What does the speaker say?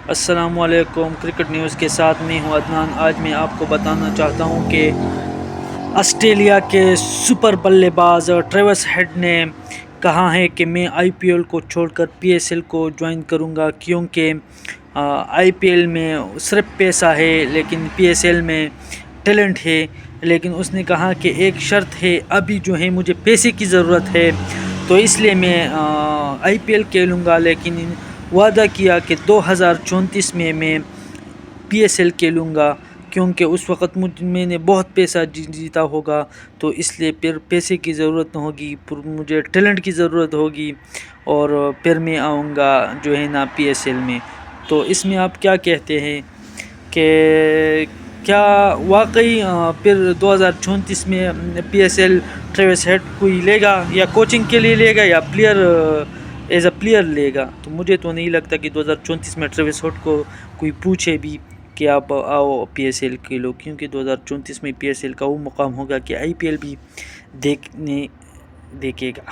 السلام علیکم، cricket news کے ساتھ میں ہوں عدنان۔ آج میں آپ کو بتانا چاہتا ہوں کہ آسٹریلیا کے سپر بلے باز ٹریوس ہیڈ نے کہا ہے کہ میں آئی پی ایل کو چھوڑ کر پی ایس ایل کو جوائن کروں گا، کیونکہ آئی پی ایل میں صرف پیسہ ہے لیکن پی ایس ایل میں ٹیلنٹ ہے۔ لیکن اس نے کہا کہ ایک شرط ہے، ابھی جو ہے مجھے پیسے کی ضرورت ہے، تو اس لیے میں آئی پی ایل کھیلوں گا، لیکن وعدہ کیا کہ 2034 میں پی ایس ایل کھیلوں گا، کیونکہ اس وقت میں نے بہت پیسہ جیتا ہوگا، تو اس لیے پھر پیسے کی ضرورت نہ ہوگی، پھر مجھے ٹیلنٹ کی ضرورت ہوگی، اور پھر میں آؤں گا جو ہے نا پی ایس ایل میں۔ تو اس میں آپ کیا کہتے ہیں کہ کیا واقعی پھر 2034 میں P S L Travis Head کوئی لے گا، یا کوچنگ کے لیے لے گا، یا ایز اے پلیئر لے گا؟ تو مجھے تو نہیں لگتا کہ 2034 میں ٹریوس ہیڈ کو کوئی پوچھے بھی کہ آپ آؤ پی ایس ایل کے لو، کیونکہ 2034 میں پی ایس ایل کا وہ مقام ہوگا کہ آئی پی ایل بھی دیکھے گا۔